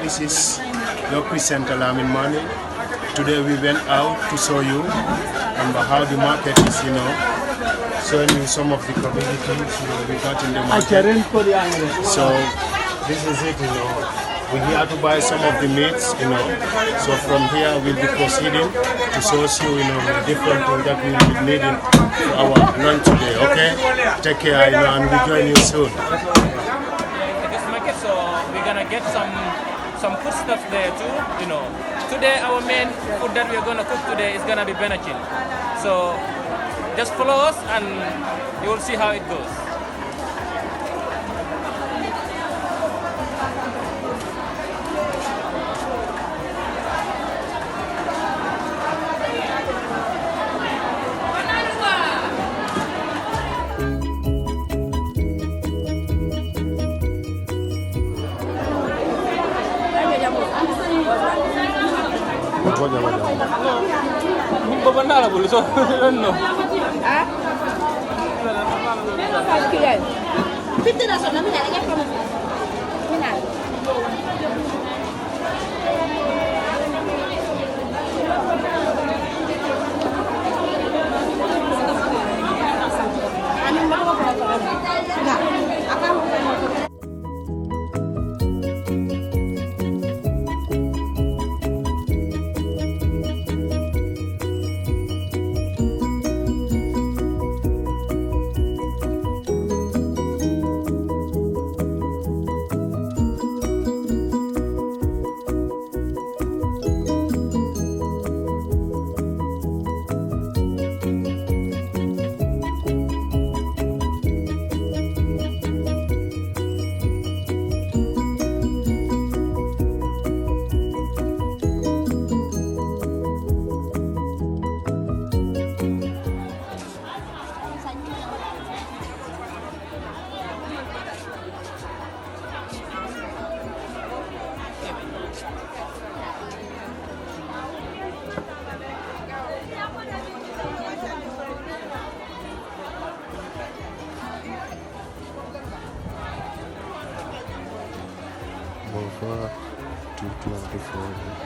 this is your presenter Lamin Manneh. Today we went out to show you how the market is, showing you some of the commodities we got in the market. So this is it, We're here to buy some of the meats, So from here we'll be proceeding to show you, the different things that we will be needing for our lunch today. Okay? Take care, and we'll join you soon. This market, so we're gonna get some food stuff there too. Today our main food that we're gonna cook today is gonna be benachin. So just follow us and you will see how it goes. Over 224.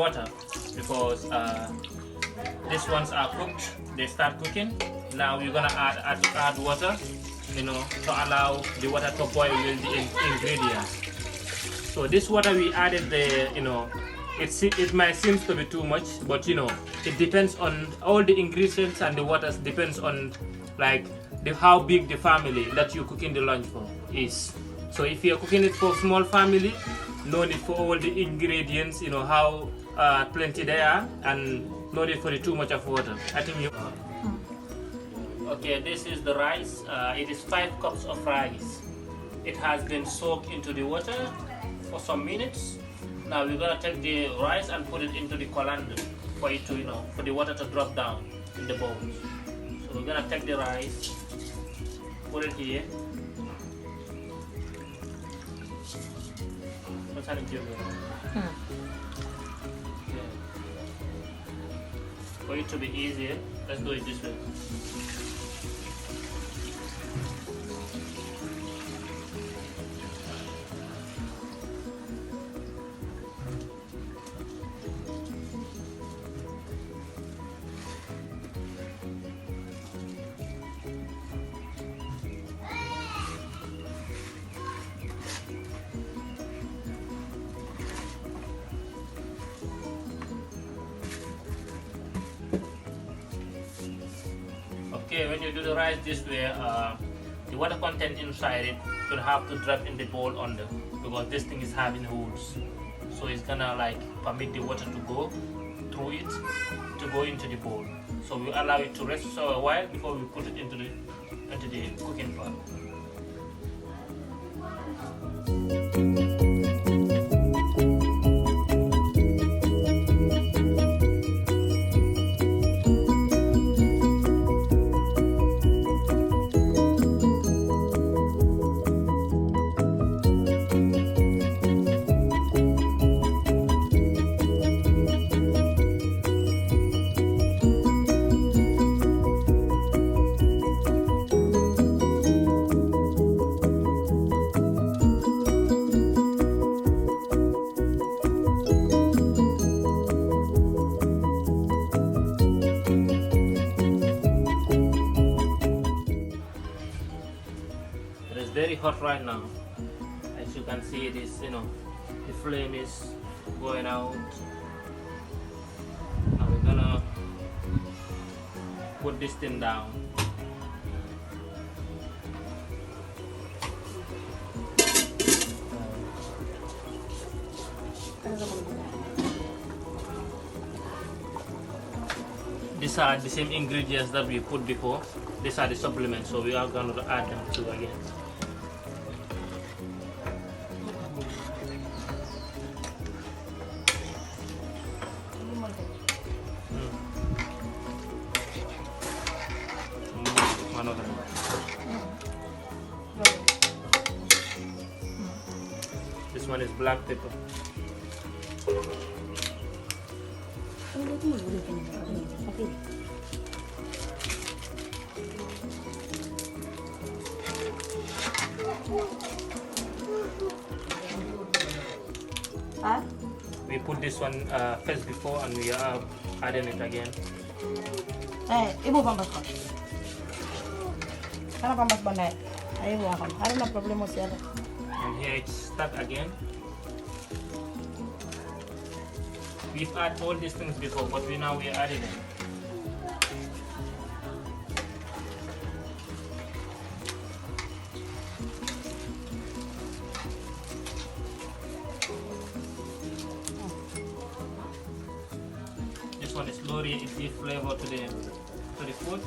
water because these ones are cooked. They start cooking. Now we're gonna add water, you know, to allow the water to boil with the ingredients. So this water we added there, you know, it might seem to be too much, but you know, it depends on all the ingredients, and the waters depends on like how big the family that you're cooking the lunch for is. So if you're cooking it for a small family, no need for all the ingredients, you know, how plenty they are, and no need for too much of water. I think you. Okay, this is the rice. It is 5 cups of rice. It has been soaked into the water for some minutes. Now we're gonna take the rice and put it into the colander for it to, you know, for the water to drop down in the bowl. So we're gonna take the rice, put it here. What's happening? For it to be easier, let's do it this way. Okay, when you do the rice this way, the water content inside it will have to drop in the bowl under, because this thing is having holes. So it's gonna like permit the water to go through it to go into the bowl. So we allow it to rest for a while before we put it into the cooking pot. Very hot right now. As you can see, it is, you know, the flame is going out. Now we're gonna put this thing down. These are the same ingredients that we put before. These are the supplements, so we are going to add them too again. This one is black pepper. We put this one first before, and we are adding it again. Ibu pampas ko. Kana pampas ba na? Ayaw mo ako. Ano na problema siya? And here it's stuck again. We've added all these things before, but we are adding them. This one is slowly, it gives flavor to the food.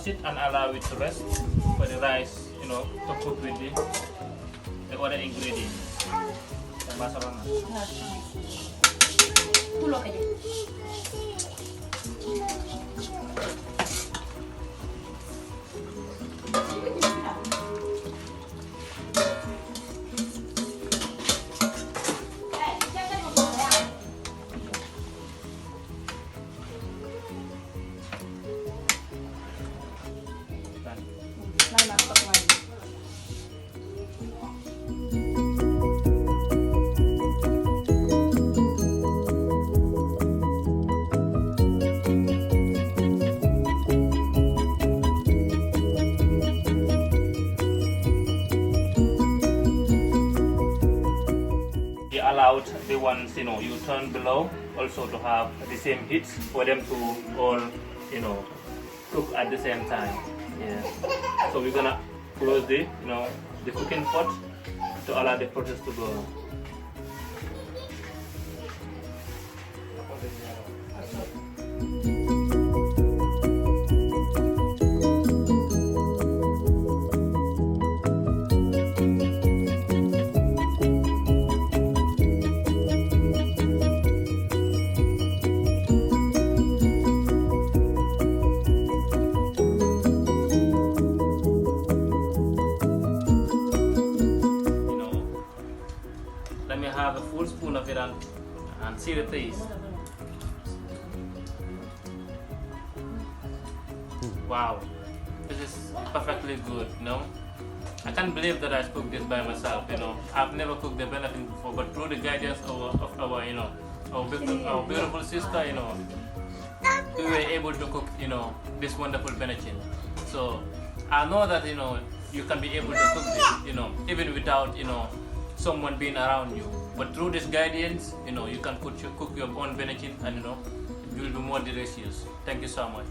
it and allow it to rest for the rice, you know, to cook with the other ingredients. Allowed the ones, you know, you turn below also to have the same heat for them to all, you know, cook at the same time. Yeah. So we're gonna close the, you know, the cooking pot to allow the process to go. Let me have a full spoon of it and see the taste. Wow, this is perfectly good, you know. I can't believe that I cooked this by myself, you know. I've never cooked the benachin before, but through the guidance of our, you know, our beautiful sister, you know, we were able to cook, you know, this wonderful benachin. So I know that, you know, you can be able to cook this, you know, even without, you know, someone being around you. But through this guidance, you know, you can cook your own benachin and, you know, it will be more delicious. Thank you so much.